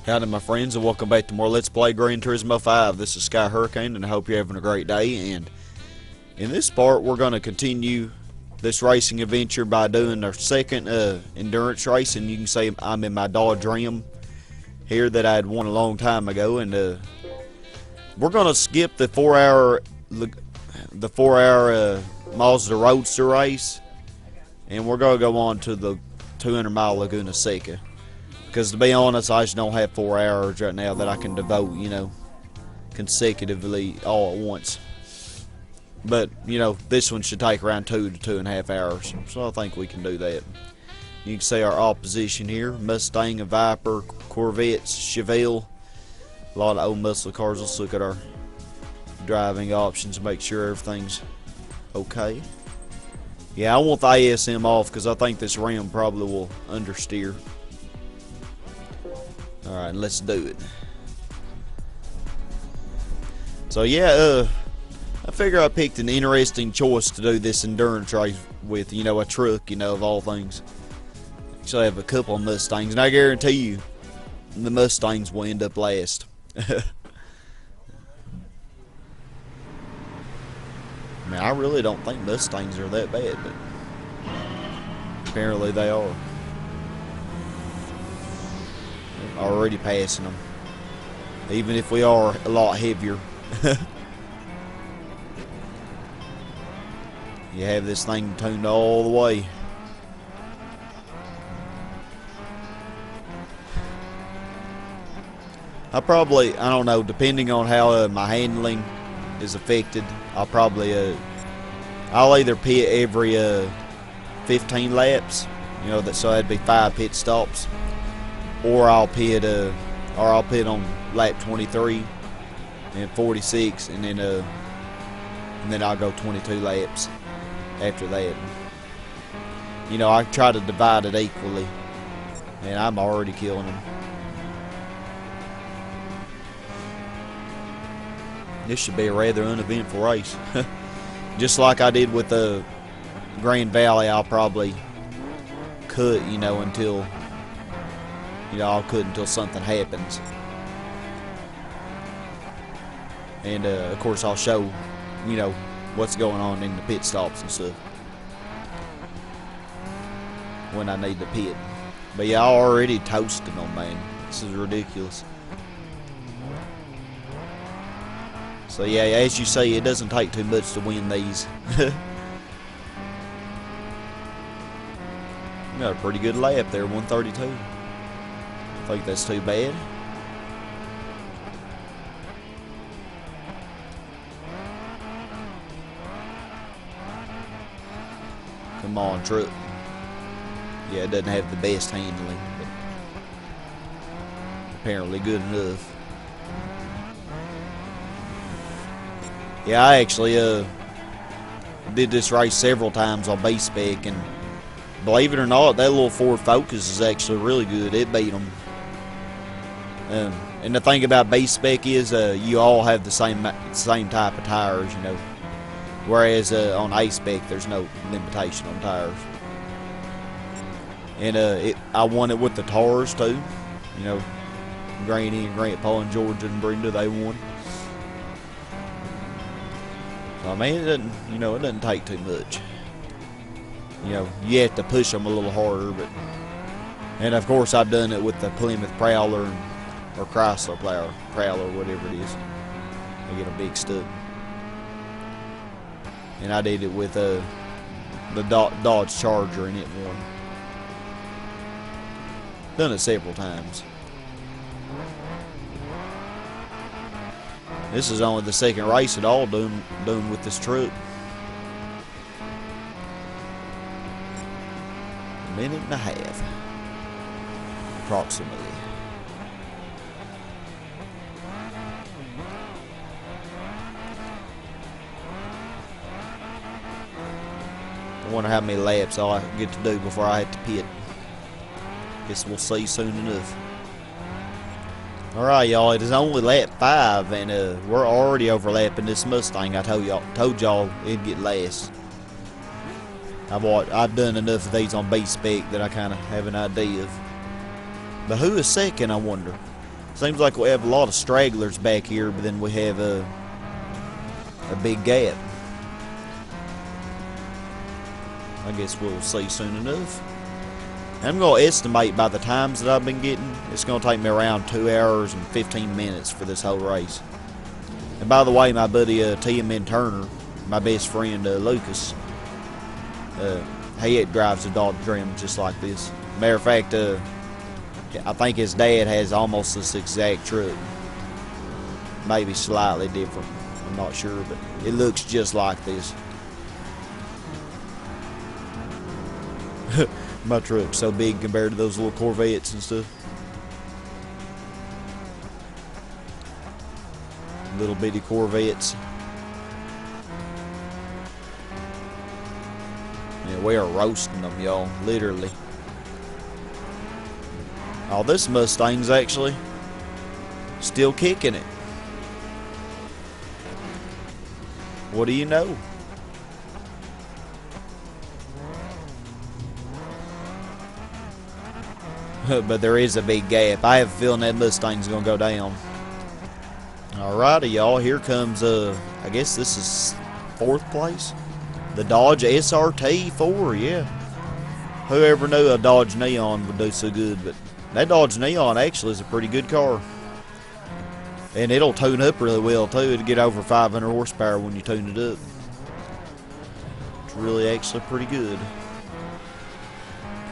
Howdy my friends, and welcome back to more Let's Play Gran Turismo 5. This is Sky Hurricane, and I hope you're having a great day. And in this part, we're going to continue this racing adventure by doing our second endurance race. And you can say I'm in my Dodge Ram here that I had won a long time ago. And we're going to skip the 4-hour Mazda Roadster race, and we're going to go on to the 200-mile Laguna Seca. Because to be honest, I just don't have 4 hours right now that I can devote, consecutively all at once. But, this one should take around 2 to 2.5 hours. So I think we can do that. You can see our opposition here. Mustang, a Viper, Corvettes, Chevelle. A lot of old muscle cars. Let's look at our driving options, make sure everything's okay. Yeah, I want the ASM off because I think this Ram probably will understeer. Alright, let's do it. So yeah, I figure I picked an interesting choice to do this endurance race with, a truck, of all things. Actually I have a couple of Mustangs, and I guarantee you the Mustangs will end up last. I mean, I really don't think Mustangs are that bad, but apparently they are. Already passing them, even if we are a lot heavier. You have this thing tuned all the way. I don't know, depending on how my handling is affected, I'll either pit every 15 laps, so that'd be 5 pit stops. Or I'll pit on lap 23 and 46, and then I'll go 22 laps after that. I try to divide it equally, and I'm already killing them. This should be a rather uneventful race. Just like I did with the Grand Valley, I'll probably cut, until I'll cut until something happens. And of course I'll show what's going on in the pit stops and stuff when I need to pit. But yeah, I already toasted them, man. This is ridiculous. So yeah, as you say, it doesn't take too much to win these. Got a pretty good lap there, 132. I think that's too bad. Come on, truck. Yeah, it doesn't have the best handling, but apparently good enough. Yeah, I actually did this race several times on base spec, and believe it or not, that little Ford Focus is actually really good. It beat them. And the thing about base spec is you all have the same type of tires, whereas on A spec there's no limitation on tires. And I won it with the Tars too, Granny and Grandpa and Georgia and Brenda, they won. So I mean, it doesn't take too much. You have to push them a little harder, and of course I've done it with the Plymouth Prowler or Chrysler Prowler, whatever it is. I get a big stud. And I did it with the Dodge Charger, and it won. Done it several times. This is only the second race at all doing with this truck. A minute and a half, approximately. I wonder how many laps I'll get to do before I have to pit. Guess we'll see soon enough. Alright, y'all, it is only lap 5, and we're already overlapping this Mustang. I told y'all it'd get last. I've done enough of these on base spec that I kind of have an idea of. But who is second, I wonder? Seems like we have a lot of stragglers back here, but then we have a big gap. I guess we'll see soon enough. I'm going to estimate by the times that I've been getting, it's going to take me around 2 hours and 15 minutes for this whole race. And by the way, my buddy TMN Turner, my best friend Lucas, he drives a Dodge Ram just like this. Matter of fact, I think his dad has almost this exact truck. Maybe slightly different. I'm not sure, but it looks just like this. My truck's so big compared to those little Corvettes and stuff. Little bitty Corvettes. Yeah, we are roasting them, y'all, literally. Oh, this Mustang's actually still kicking it. What do you know? But there is a big gap. I have a feeling that Mustang's gonna go down. Alrighty, y'all. Here comes I guess this is 4th place. The Dodge SRT 4, yeah. Whoever knew a Dodge Neon would do so good, but that Dodge Neon actually is a pretty good car. And it'll tune up really well too. It'll get over 500 horsepower when you tune it up. It's really actually pretty good.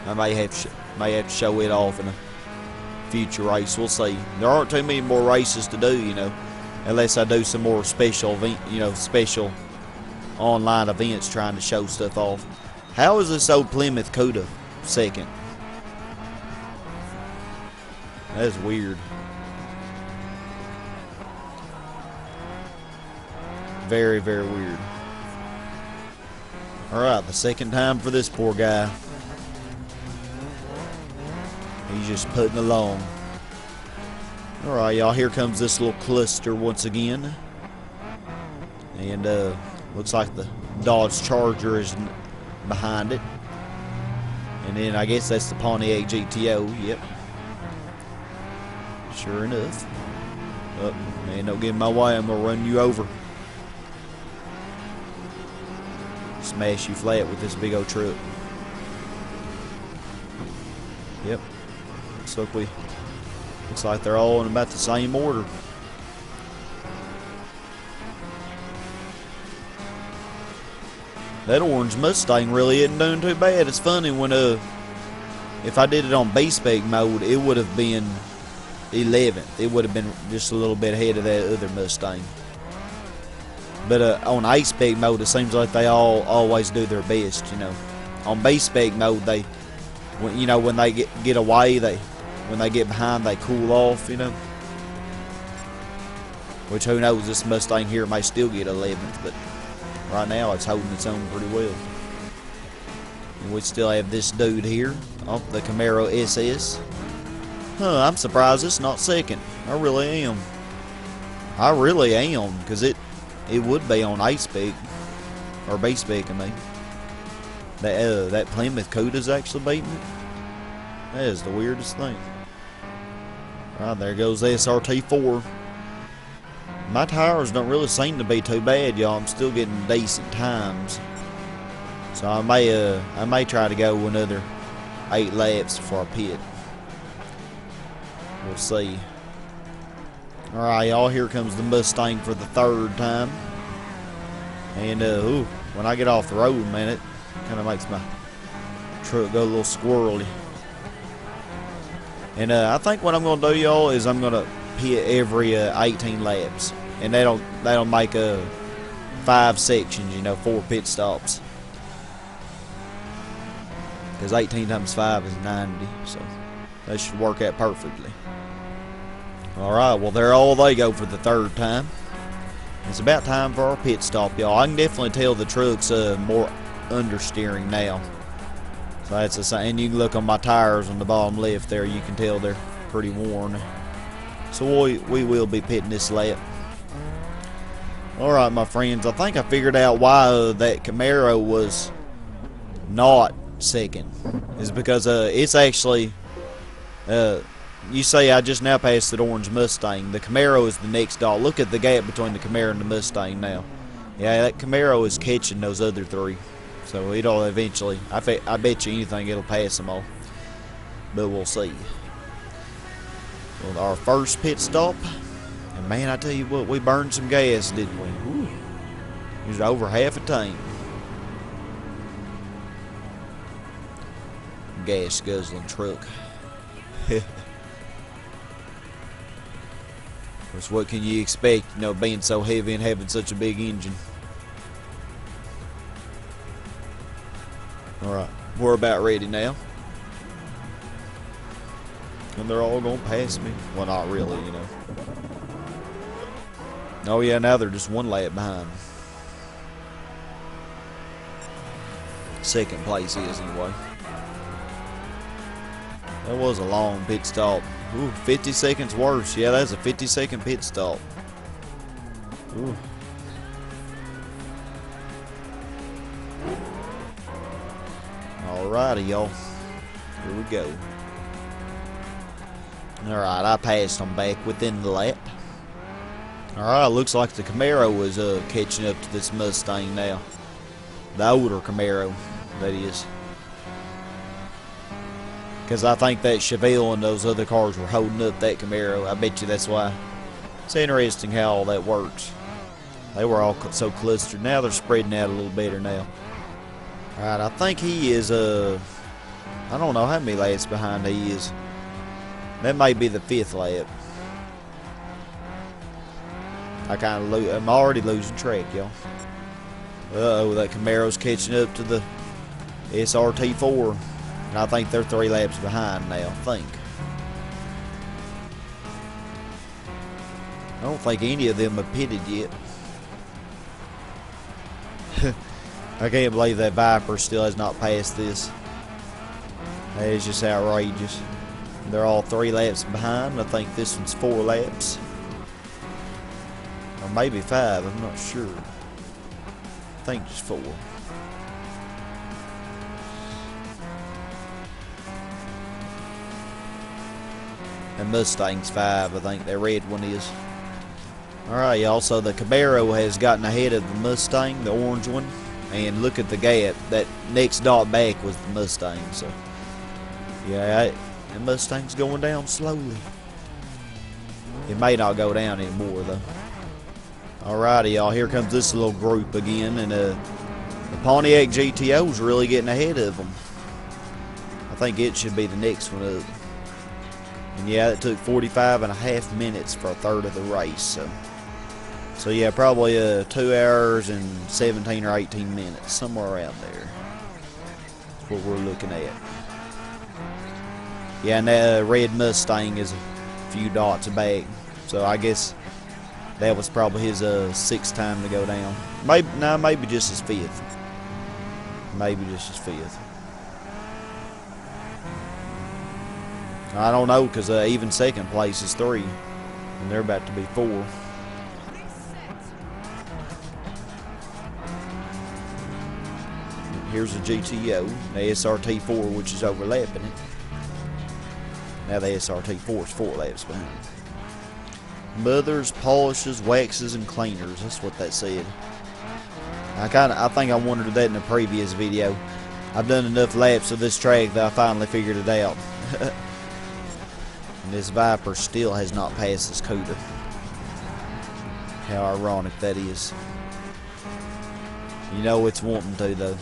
I may have to show it off in a future race. We'll see. There aren't too many more races to do, you know, unless I do some more special event, you know, special online events trying to show stuff off. How is this old Plymouth Coda second? That's weird. Very, very weird. Alright, the second time for this poor guy. He's just putting along. Alright, y'all, here comes this little cluster once again. And looks like the Dodge Charger is behind it. And then I guess that's the Pontiac GTO. Yep. Sure enough. Oh, man, don't get in my way. I'm going to run you over. Smash you flat with this big old truck. Yep. Looks like they're all in about the same order. That orange Mustang really isn't doing too bad. It's funny when if I did it on B-Spec mode, it would have been 11th. It would have been just a little bit ahead of that other Mustang. But on A-Spec mode, it seems like they all always do their best, you know. On B-Spec mode, when they get away, when they get behind, they cool off, you know. Which, who knows, this Mustang here may still get 11th, but right now it's holding its own pretty well. And we still have this dude here, the Camaro SS. Huh, I'm surprised it's not second. I really am. I really am, because it would be on A-Spec, or B-Spec, I mean. That Plymouth Coda's actually beating it. That is the weirdest thing. Right, there goes the SRT4. My tires don't really seem to be too bad, y'all. I'm still getting decent times. So I may try to go another 8 laps before I pit. We'll see. Alright, y'all, here comes the Mustang for the 3rd time. And, when I get off the road, man, it kind of makes my truck go a little squirrely. And I think what I'm going to do, y'all, is I'm going to pit every 18 laps. And that'll make 5 sections, you know, 4 pit stops. Because 18 times 5 is 90, so that should work out perfectly. Alright, well, there all they go for the 3rd time. It's about time for our pit stop, y'all. I can definitely tell the truck's more understeering now. So that's the same. And you can look on my tires on the bottom left there. You can tell they're pretty worn. So we will be pitting this lap. Alright, my friends. I think I figured out why that Camaro was not second. Is because it's actually... you say I just now passed the orange Mustang. The Camaro is the next dog. Look at the gap between the Camaro and the Mustang now. Yeah, that Camaro is catching those other three. So it'll eventually, I bet you anything it'll pass them all. But we'll see. Well, our first pit stop. And man, I tell you what, we burned some gas, didn't we? Ooh. Used over half a tank. Gas guzzling truck. Course, what can you expect, you know, being so heavy and having such a big engine? Alright, we're about ready now. And they're all gonna pass me. Well, not really, you know. Oh yeah, now they're just one lap behind. Second place is, anyway. That was a long pit stop. Ooh, 50 seconds worse. Yeah, that's a 50-second pit stop. Ooh. Alrighty, y'all. Here we go. Alright, I passed them back within the lap. Alright, looks like the Camaro is catching up to this Mustang now. The older Camaro, that is. Because I think that Chevelle and those other cars were holding up that Camaro. I bet you that's why. It's interesting how all that works. They were all so clustered. Now they're spreading out a little better now. Alright, I think he is, I don't know how many laps behind he is. That may be the 5th lap. I'm already losing track, y'all. Uh-oh, that Camaro's catching up to the SRT4. And I think they're 3 laps behind now, I think. I don't think any of them have pitted yet. I can't believe that Viper still has not passed this. That is just outrageous. They're all 3 laps behind. I think this one's 4 laps. Or maybe 5, I'm not sure. I think just 4. And Mustang's 5, I think. That red one is. Alright, y'all. So the Camaro has gotten ahead of the Mustang, the orange one. And look at the gap. That next dot back was the Mustang. So, yeah, the Mustang's going down slowly. It may not go down anymore, though. Alrighty, y'all. Here comes this little group again. And the Pontiac GTO's really getting ahead of them. I think it should be the next one up. And yeah, it took 45.5 minutes for a third of the race. So yeah, probably 2 hours and 17 or 18 minutes, somewhere around there. That's what we're looking at. Yeah, and that red Mustang is a few dots back. So I guess that was probably his 6th time to go down. Maybe just his 5th. Maybe just his 5th. I don't know, because even 2nd place is 3, and they're about to be 4. Here's a GTO, the SRT4, which is overlapping it. Now the SRT4 is 4 laps behind. Mothers, polishes, waxes, and cleaners. That's what that said. I think I wondered that in the previous video. I've done enough laps of this track that I finally figured it out. And this Viper still has not passed this Cuda. How ironic that is. You know it's wanting to, though.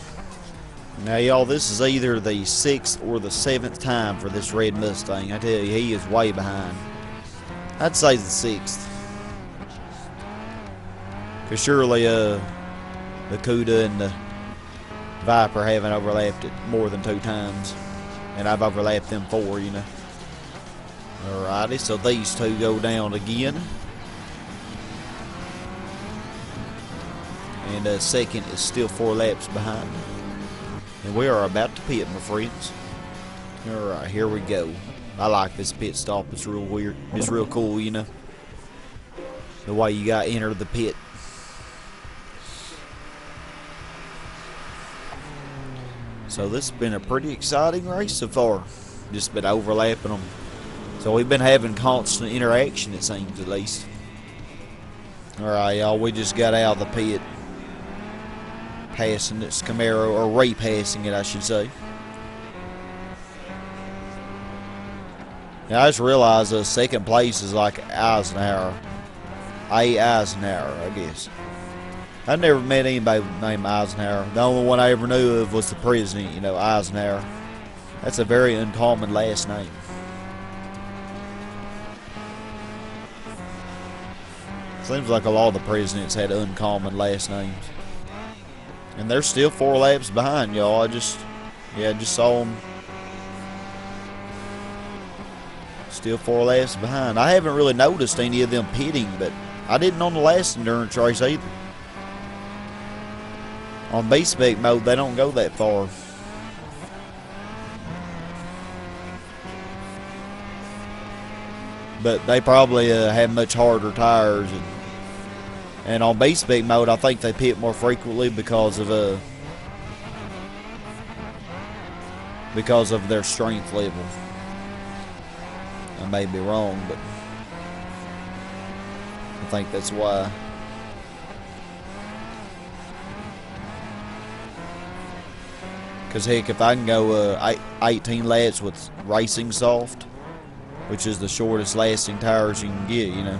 Now, y'all, this is either the 6th or the 7th time for this red Mustang. I tell you, he is way behind. I'd say the 6th. Because surely the Cuda and the Viper haven't overlapped it more than 2 times. And I've overlapped them 4, you know. Alrighty, so these 2 go down again. And 2nd is still 4 laps behind. And we are about to pit, my friends. Alright, here we go. I like this pit stop. It's real weird. It's real cool, you know. The way you got to enter the pit. So this has been a pretty exciting race so far. Just been overlapping them So we've been having constant interaction, it seems, at least. Alright, y'all, we just got out of the pit. Passing this Camaro, or repassing it, I should say. Now, I just realized second place is like Eisenhower. Eisenhower, I guess. I never met anybody named Eisenhower. The only one I ever knew of was the president, you know, Eisenhower. That's a very uncommon last name. Seems like a lot of the presidents had uncommon last names. And they're still 4 laps behind, y'all. I just saw them. Still 4 laps behind. I haven't really noticed any of them pitting, but I didn't on the last endurance race either. On B-Spec mode, they don't go that far. But they probably have much harder tires. And on B-Spec mode, I think they pit more frequently because of their strength level. I may be wrong, but I think that's why. Because heck, if I can go 18 laps with racing soft, which is the shortest lasting tires you can get, you know,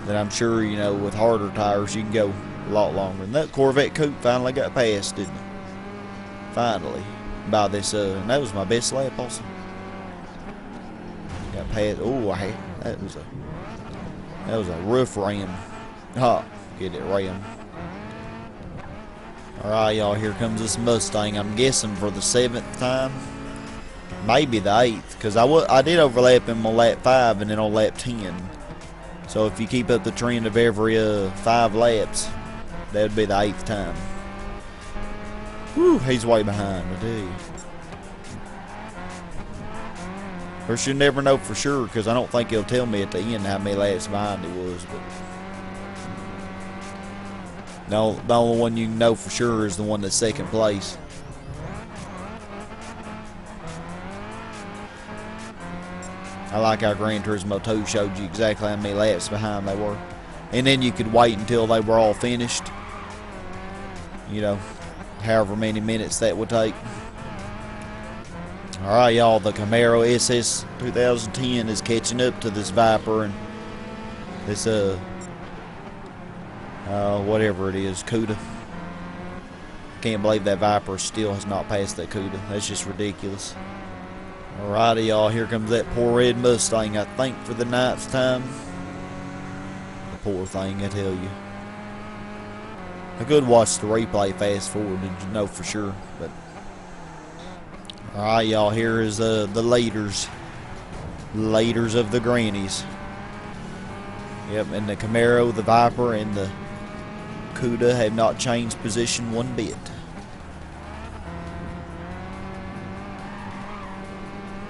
then I'm sure, you know, with harder tires you can go a lot longer. And that Corvette coupe finally got passed, didn't it? Finally, by this, and that was my best lap also. Got passed. Oh, that was a rough ram. Ha, get it, ram. Alright, y'all, here comes this Mustang. I'm guessing for the 7th time. Maybe the 8th, because I did overlap him on lap 5 and then on lap 10. So if you keep up the trend of every 5 laps, that would be the 8th time. Whew, he's way behind, I tell you. Of course, you never know for sure, because I don't think he'll tell me at the end how many laps behind he was. But no, the only one you can know for sure is the one that's second place. I like how Gran Turismo 2 showed you exactly how many laps behind they were. And then you could wait until they were all finished. You know, however many minutes that would take. Alright, y'all, the Camaro SS 2010 is catching up to this Viper and this, whatever it is, CUDA. Can't believe that Viper still has not passed that CUDA. That's just ridiculous. Alrighty, y'all, here comes that poor red Mustang, I think for the 9th time. The poor thing, I tell you. I could watch the replay fast forward to know for sure, but alright, y'all, here is the leaders of the grannies. Yep, and the Camaro, the Viper, and the CUDA have not changed position one bit.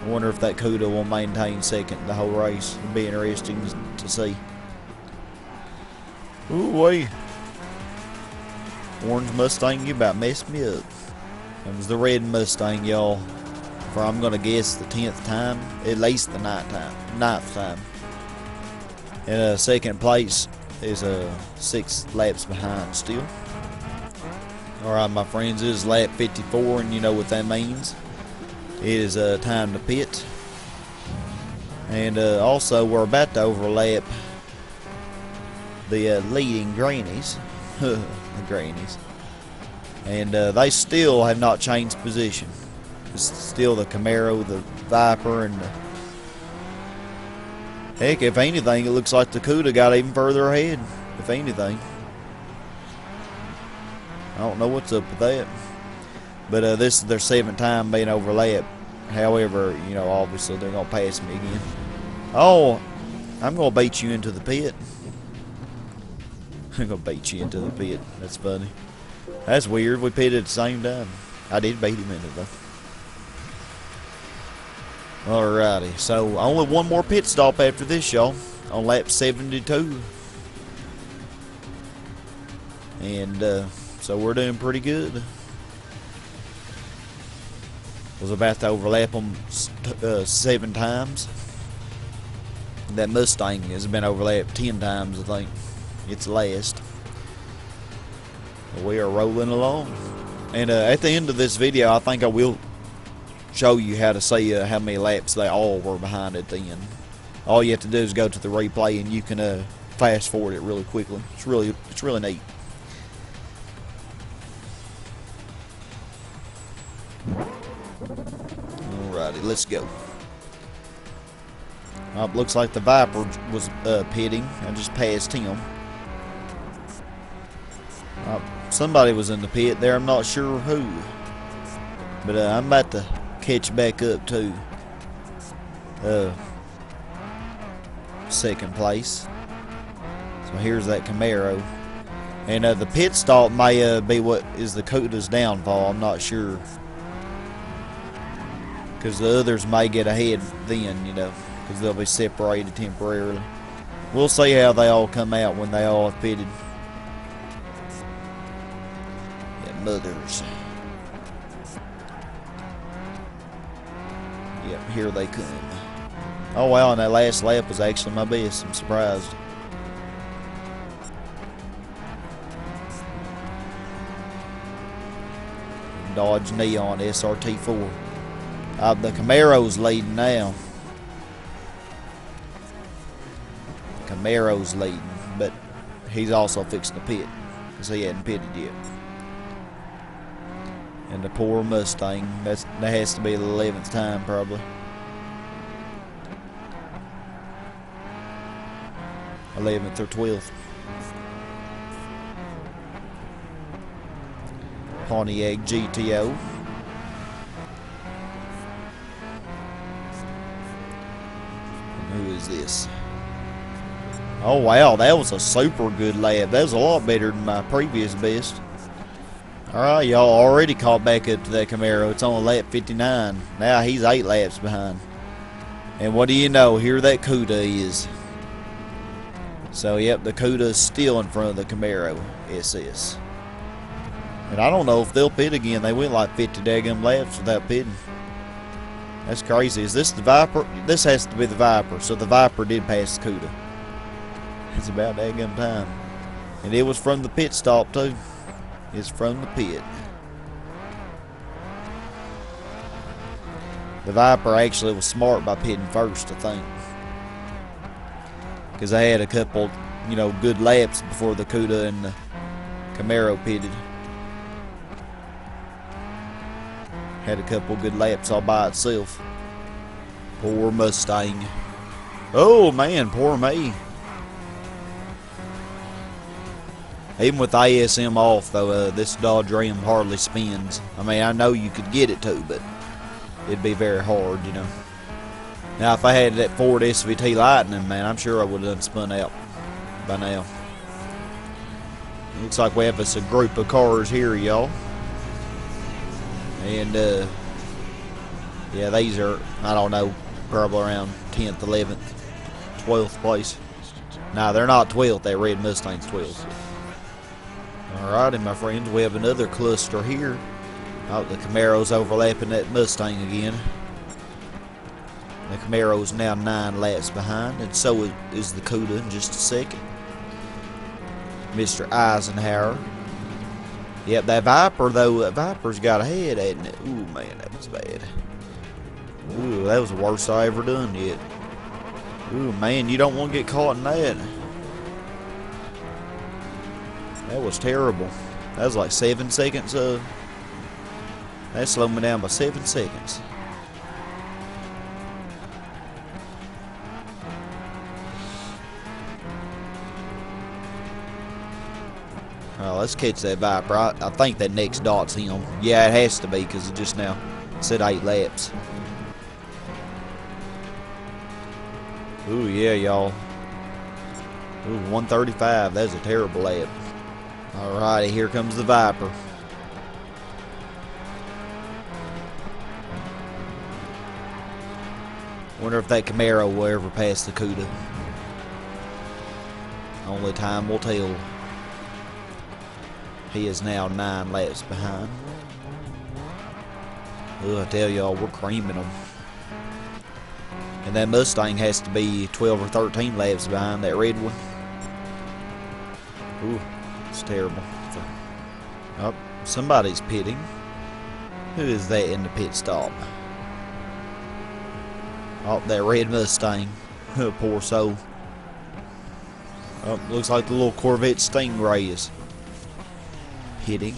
I wonder if that CUDA will maintain second the whole race. It'll be interesting to see. Ooh wee. Orange Mustang, you about messed me up. It was the red Mustang, y'all. For I'm gonna guess the 10th time, at least the 9th time. And second place is 6 laps behind still. Alright, my friends, it is lap 54, and you know what that means. It is time to pit. And also, we're about to overlap the leading grannies. The grannies. And they still have not changed position. It's still the Camaro, the Viper, and the... Heck, if anything, it looks like the CUDA got even further ahead. If anything. I don't know what's up with that. But this is their 7th time being overlapped. However, you know, obviously they're going to pass me again. Oh, I'm going to bait you into the pit. I'm going to bait you into the pit. That's funny. That's weird. We pitted at the same time. I did bait him into it, though. Alrighty. So, only one more pit stop after this, y'all. On lap 72. And, so we're doing pretty good. Was about to overlap them 7 times. That Mustang has been overlapped 10 times, I think. It's last. We are rolling along. And at the end of this video, I think I will show you how to see how many laps they all were behind at the end. All you have to do is go to the replay and you can fast forward it really quickly. It's really neat. Alrighty, let's go. Looks like the Viper was pitting. I just passed him. Somebody was in the pit there. I'm not sure who. But I'm about to catch back up to second place. So here's that Camaro. And the pit stop may be what is the Cuda's downfall. I'm not sure. Because the others may get ahead then, you know. Because they'll be separated temporarily. We'll see how they all come out when they all have pitted. Yeah, mothers. Yep, here they come. Oh wow, and that last lap was actually my best. I'm surprised. Dodge Neon SRT4. The Camaro's leading now. Camaro's leading, but he's also fixing to pit because he hadn't pitted yet. And the poor Mustang, that has to be the 11th time probably. 11th or 12th. Pontiac GTO. And who is this? Oh wow, that was a super good lap. That was a lot better than my previous best. Alright, y'all already caught back up to that Camaro. It's on lap 59. Now he's 8 laps behind. And what do you know? Here that Cuda is. So yep, the Cuda is still in front of the Camaro SS. And I don't know if they'll pit again. They went like 50 daggum laps without pitting. That's crazy. Is this the Viper? This has to be the Viper. So the Viper did pass the Cuda. It's about daggum time. And it was from the pit stop too. It's from the pit. The Viper actually was smart by pitting first, I think. Because they had a couple, you know, good laps before the Cuda and the Camaro pitted. Had a couple good laps all by itself. Poor Mustang. Oh man, poor me. Even with the ASM off, though, this Dodge Ram hardly spins. I mean, I know you could get it to, but it'd be very hard, you know. Now, if I had that Ford SVT Lightning, man, I'm sure I would have done spun out by now. Looks like we have us a group of cars here, y'all. And, yeah, these are, I don't know, probably around 10th, 11th, 12th place. Nah, they're not 12th. That red Mustang's 12th. Alrighty, my friends, we have another cluster here. Oh, the Camaro's overlapping that Mustang again. The Camaro's now 9 laps behind, and so is the Cuda in just a second. Mr. Eisenhower. Yep, that Viper, though, that Viper's got ahead, hasn't it? Ooh, man, that was bad. Ooh, that was the worst I ever done yet. Ooh, man, you don't want to get caught in that. That was terrible. That was like 7 seconds. That slowed me down by 7 seconds. Alright, let's catch that Viper. I think that next dot's him. Yeah, it has to be because it just now said 8 laps. Ooh, yeah, y'all. Ooh, 135. That's a terrible lap. Alrighty, here comes the Viper. Wonder if that Camaro will ever pass the Cuda. Only time will tell. He is now 9 laps behind. Ooh, I tell y'all, we're creaming them. And that Mustang has to be 12 or 13 laps behind that red one. Ooh, it's terrible. Oh, somebody's pitting. Who is that in the pit stop? Oh, that red Mustang. Poor soul. Oh, looks like the little Corvette Stingray is pitting.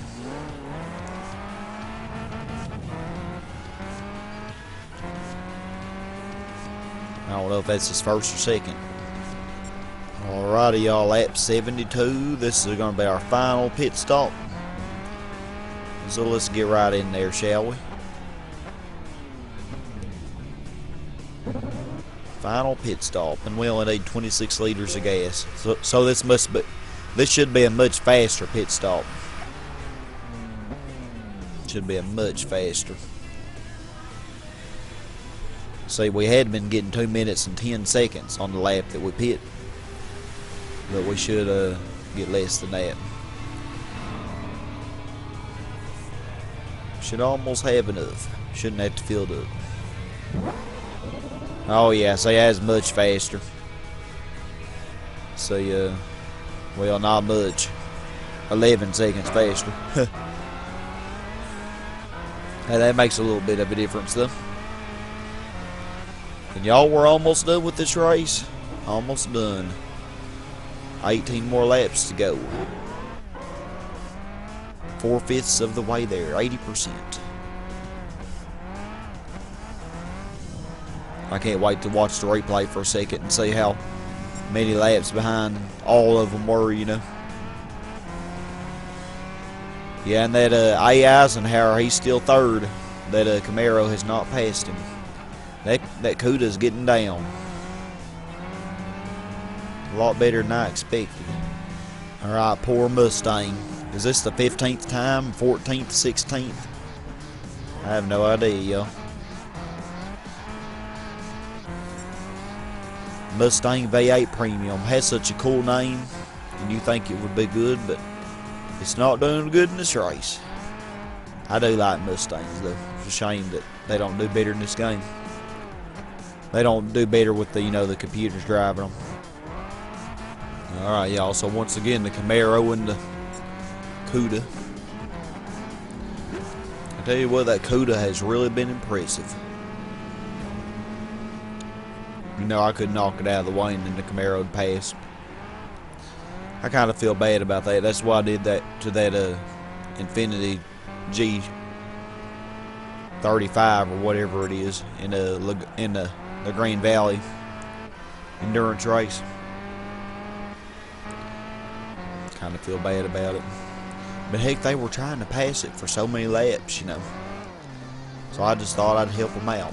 I don't know if that's his first or second. Alrighty, y'all, lap 72. This is going to be our final pit stop. So let's get right in there, shall we? Final pit stop, and we only need 26 liters of gas. So this should be a much faster pit stop. Should be a much faster. See, we had been getting 2 minutes and 10 seconds on the lap that we pit, but we should get less than that. Should almost have enough. Shouldn't have to fill it up. Oh yeah, see, that's much faster. See, well, not much. 11 seconds faster. Hey, that makes a little bit of a difference, though. And y'all, we're almost done with this race. Almost done. 18 more laps to go. 4/5 of the way there, 80%. I can't wait to watch the replay for a second and see how many laps behind all of them were, you know. Yeah, and that A. Eisenhower, he's still third. That Camaro has not passed him. That Cuda's getting down. A lot better than I expected. Alright, poor Mustang. Is this the 15th time? 14th? 16th? I have no idea, y'all. Mustang V8 Premium has such a cool name, and you think it would be good, but it's not doing good in this race. I do like Mustangs, though. It's a shame that they don't do better in this game. They don't do better with the, the computers driving them. Alright, y'all, so once again, the Camaro and the Cuda. I tell you what, that Cuda has really been impressive. I could knock it out of the way and then the Camaro would pass. I kind of feel bad about that. That's why I did that to that Infinity G35 or whatever it is in the Green Valley endurance race. Kind of feel bad about it. But heck, they were trying to pass it for so many laps, So I just thought I'd help them out.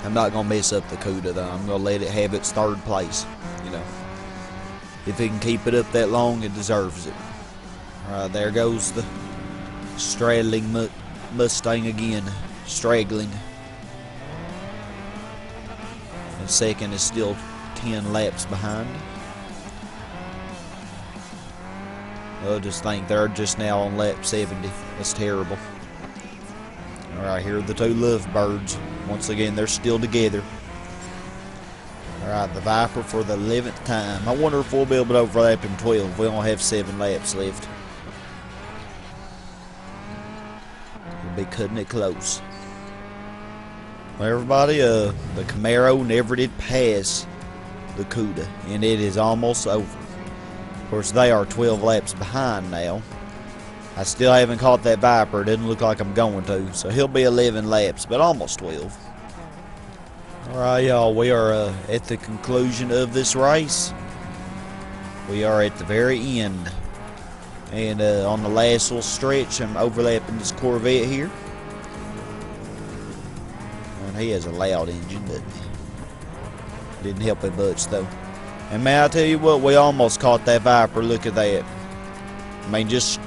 I'm not going to mess up the Cuda, though. I'm going to let it have its third place, If it can keep it up that long, it deserves it. Alright, there goes the straddling Mustang again. Straggling. And second is still 10 laps behind. I just think they're just now on lap 70. That's terrible. Alright, here are the two lovebirds. Once again, they're still together. Alright, the Viper for the 11th time. I wonder if we'll be able to overlap him 12. We only have 7 laps left. We'll be cutting it close. Well, everybody, the Camaro never did pass the Cuda, and it is almost over. Of course, they are 12 laps behind now. I still haven't caught that Viper. It doesn't look like I'm going to. So he'll be 11 laps, but almost 12. Alright, y'all. We are at the conclusion of this race. We are at the very end. And on the last little stretch, I'm overlapping this Corvette here. And he has a loud engine, but didn't help him much, though. And man, I tell you what, we almost caught that Viper. Look at that. I mean, just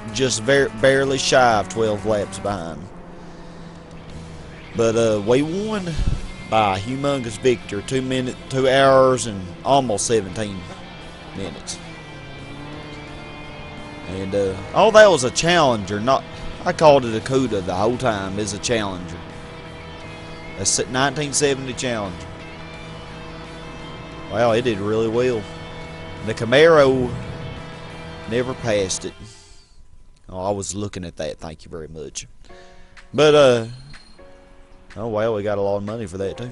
barely shy of 12 laps behind. But we won by a humongous victory. 2 hours and almost 17 minutes. And oh, that was a Challenger. I called it a Cuda the whole time. It's a Challenger. A 1970 Challenger. Wow, it did really well. The Camaro never passed it. Oh, I was looking at that. Thank you very much. But, oh, well, we got a lot of money for that, too.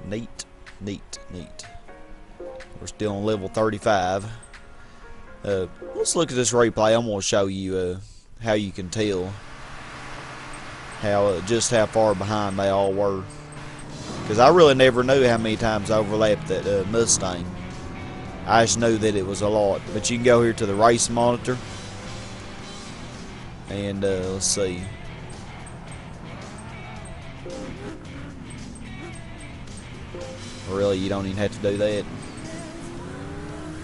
Neat, neat, neat. We're still on level 35. Let's look at this replay. I'm going to show you how you can tell just how far behind they all were. Because I really never knew how many times I overlapped that Mustang. I just knew that it was a lot. But you can go here to the race monitor. And let's see. Really, you don't even have to do that.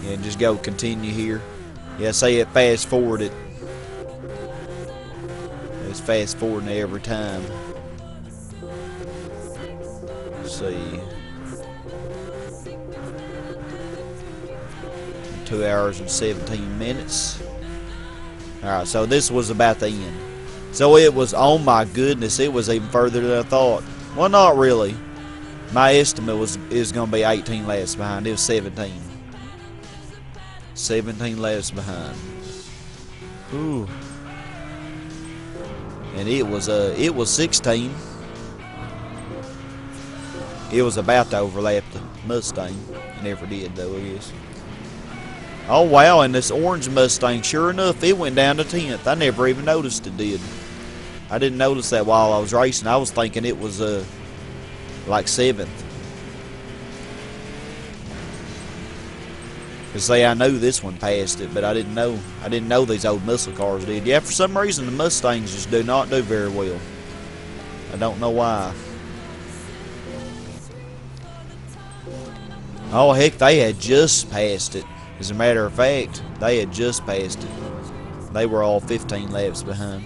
Yeah, just go continue here. Yeah, say it fast forwarded. It's fast forwarding every time. Let's see. 2 hours and 17 minutes. Alright, so this was about the end. So it was, oh my goodness, it was even further than I thought. Well, not really. My estimate is going to be 18 laps behind. It was 17. 17 laps behind. Ooh. And it was 16. It was about to overlap the Mustang. It never did though, I guess. Oh wow, and this orange Mustang, sure enough, it went down to 10th. I never even noticed it did. I didn't notice that while I was racing. I was thinking it was like 7th. Cause say I knew this one passed it, but I didn't know these old muscle cars did. Yeah, for some reason the Mustangs just do not do very well. I don't know why. Oh heck, they had just passed it. As a matter of fact, they had just passed it. They were all 15 laps behind.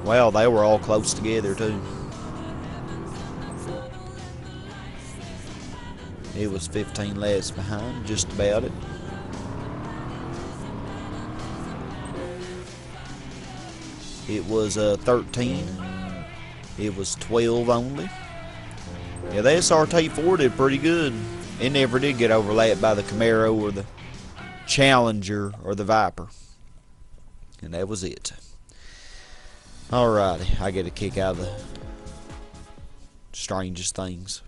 Well, they were all close together too. It was 15 laps behind, just about it. It was 13. It was 12 only. Yeah, the SRT4 did pretty good. It never did get overlapped by the Camaro or the Challenger or the Viper. And that was it. Alrighty, I get a kick out of the strangest things.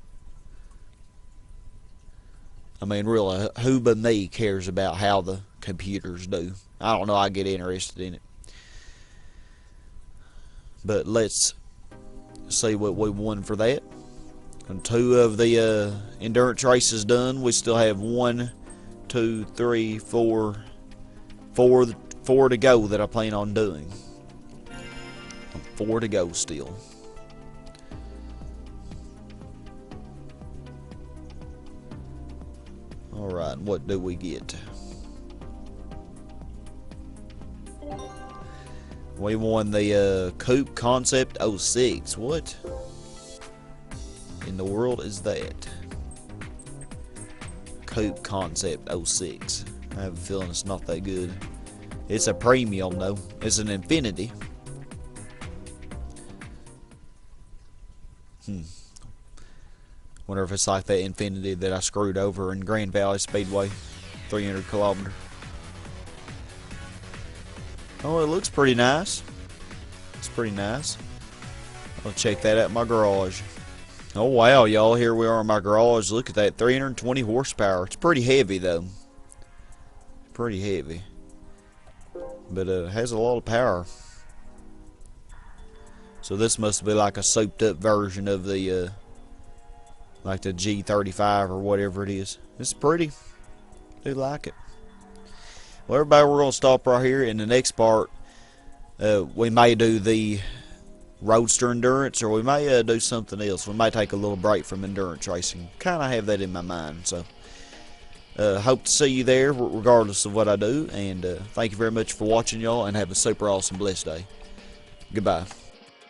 I mean, really, who but me cares about how the computers do? I don't know, I get interested in it. But let's see what we won for that. And 2 of the endurance races done. We still have 1, 2, 3, 4 to go that I plan on doing. 4 to go still. Alright, what do we get? We won the Coupe Concept 06. What in the world is that? Coupe Concept 06. I have a feeling it's not that good. It's a premium though. It's an Infinity. Wonder if it's like that Infinity that I screwed over in Grand Valley Speedway, 300 kilometer. Oh, it looks pretty nice. It's pretty nice. I'll check that out in my garage. Oh wow, y'all, here we are in my garage. Look at that, 320 horsepower. It's pretty heavy though. Pretty heavy. But it has a lot of power. So this must be like a souped up version of the like the G35 or whatever it is. It's pretty. I do like it. Well, everybody, we're going to stop right here. In the next part, we may do the Roadster Endurance, or we may do something else. We might take a little break from endurance racing. Kind of have that in my mind. So, hope to see you there, regardless of what I do. And thank you very much for watching, y'all, and have a super awesome, blessed day. Goodbye.